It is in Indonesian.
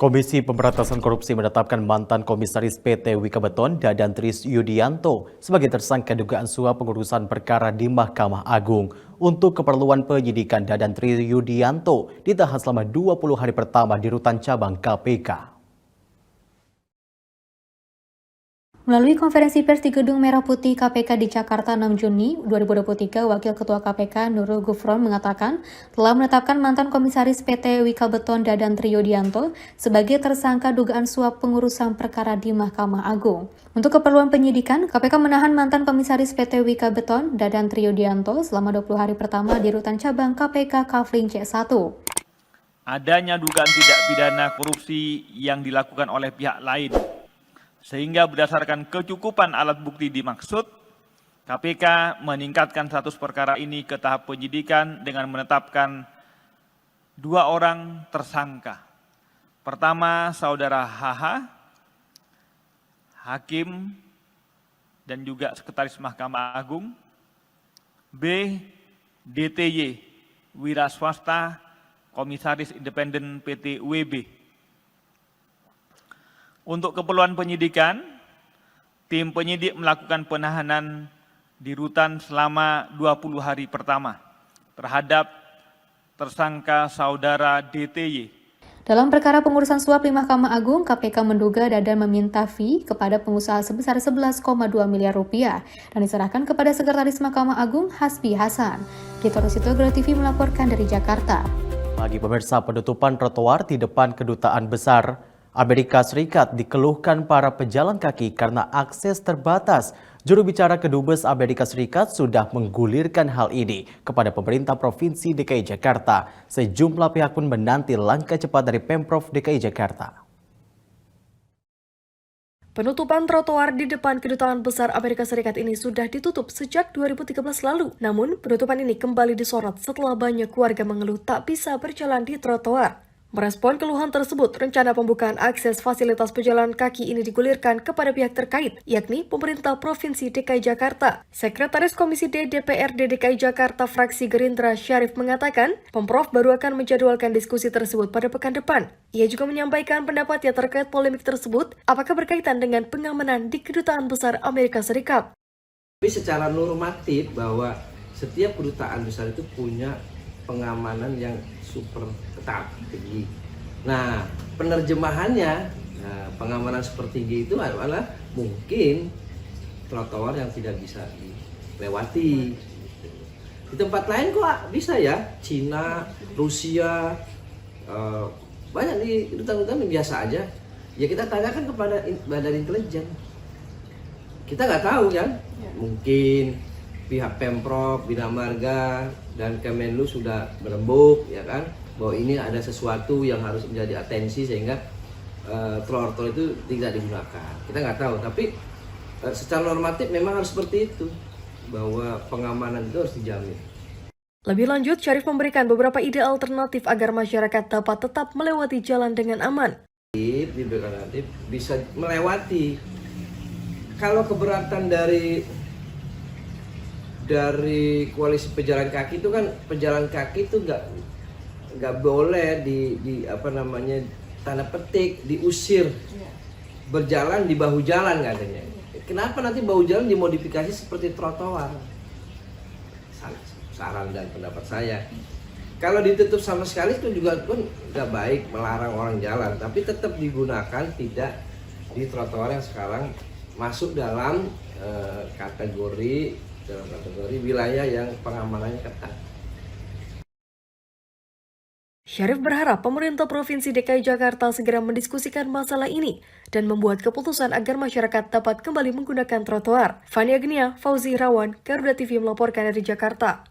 Komisi Pemberantasan Korupsi menetapkan mantan Komisaris PT Wika Beton Dadan Tris Yudianto sebagai tersangka dugaan suap pengurusan perkara di Mahkamah Agung. Untuk keperluan penyidikan, Dadan Tris Yudianto ditahan selama 20 hari pertama di rutan cabang KPK. Melalui konferensi pers di Gedung Merah Putih KPK di Jakarta 6 Juni 2023, Wakil Ketua KPK Nurul Gufron mengatakan telah menetapkan mantan Komisaris PT Wika Beton Dadan Tris Yudianto sebagai tersangka dugaan suap pengurusan perkara di Mahkamah Agung. Untuk keperluan penyidikan, KPK menahan mantan Komisaris PT Wika Beton Dadan Tris Yudianto selama 20 hari pertama di rutan cabang KPK Kafling C1. Adanya dugaan tindak pidana korupsi yang dilakukan oleh pihak lain, sehingga berdasarkan kecukupan alat bukti dimaksud, KPK meningkatkan status perkara ini ke tahap penyidikan dengan menetapkan 2 orang tersangka. Pertama, Saudara HH, Hakim dan juga Sekretaris Mahkamah Agung. B, DTY, Wira Swasta, Komisaris Independen PT WB. Untuk keperluan penyidikan, tim penyidik melakukan penahanan di rutan selama 20 hari pertama terhadap tersangka Saudara DTY. Dalam perkara pengurusan suap di Mahkamah Agung, KPK menduga Dadan meminta fee kepada pengusaha sebesar 11,2 miliar rupiah dan diserahkan kepada Sekretaris Mahkamah Agung Hasbi Hasan. Dito Rusito, GroTV melaporkan dari Jakarta. Bagi pemirsa, penutupan trotoar di depan Kedutaan Besar Amerika Serikat dikeluhkan para pejalan kaki karena akses terbatas. Juru bicara Kedubes Amerika Serikat sudah menggulirkan hal ini kepada pemerintah Provinsi DKI Jakarta. Sejumlah pihak pun menanti langkah cepat dari Pemprov DKI Jakarta. Penutupan trotoar di depan Kedutaan Besar Amerika Serikat ini sudah ditutup sejak 2013 lalu. Namun, penutupan ini kembali disorot setelah banyak warga mengeluh tak bisa berjalan di trotoar. Merespon keluhan tersebut, rencana pembukaan akses fasilitas pejalan kaki ini digulirkan kepada pihak terkait, yakni pemerintah Provinsi DKI Jakarta. Sekretaris Komisi D DPRD DKI Jakarta fraksi Gerindra Syarif mengatakan, Pemprov baru akan menjadwalkan diskusi tersebut pada pekan depan. Ia juga menyampaikan pendapatnya terkait polemik tersebut, apakah berkaitan dengan pengamanan di Kedutaan Besar Amerika Serikat. Tapi secara normatif bahwa setiap kedutaan besar itu punya pengamanan yang super ketat, tinggi. Nah, penerjemahannya, pengamanan super tinggi itu adalah mungkin trotoar yang tidak bisa dilewati. Di tempat lain kok bisa ya, Cina, Rusia, banyak di kedutaan biasa aja. Ya kita tanyakan kepada badan intelijen. Kita nggak tahu kan, mungkin pihak Pemprov, Bina Marga, dan Kemenlu sudah berembuk, ya kan, bahwa ini ada sesuatu yang harus menjadi atensi sehingga trotoar itu tidak digunakan. Kita nggak tahu, tapi secara normatif memang harus seperti itu, bahwa pengamanan itu harus dijamin. Lebih lanjut, Syarif memberikan beberapa ide alternatif agar masyarakat dapat tetap melewati jalan dengan aman. Bisa melewati. Kalau keberatan dari koalisi pejalan kaki itu kan, pejalan kaki itu nggak boleh di apa namanya, tanda petik diusir berjalan di bahu jalan katanya. Kenapa nanti bahu jalan dimodifikasi seperti trotoar? Saran dan pendapat saya, kalau ditutup sama sekali itu juga pun nggak baik, melarang orang jalan, tapi tetap digunakan tidak di trotoar yang sekarang masuk dalam kategori wilayah yang pengamanannya ketat. Syarif berharap pemerintah Provinsi DKI Jakarta segera mendiskusikan masalah ini dan membuat keputusan agar masyarakat dapat kembali menggunakan trotoar. Fani Agnia, Fauzi Irawan, Garuda TV melaporkan dari Jakarta.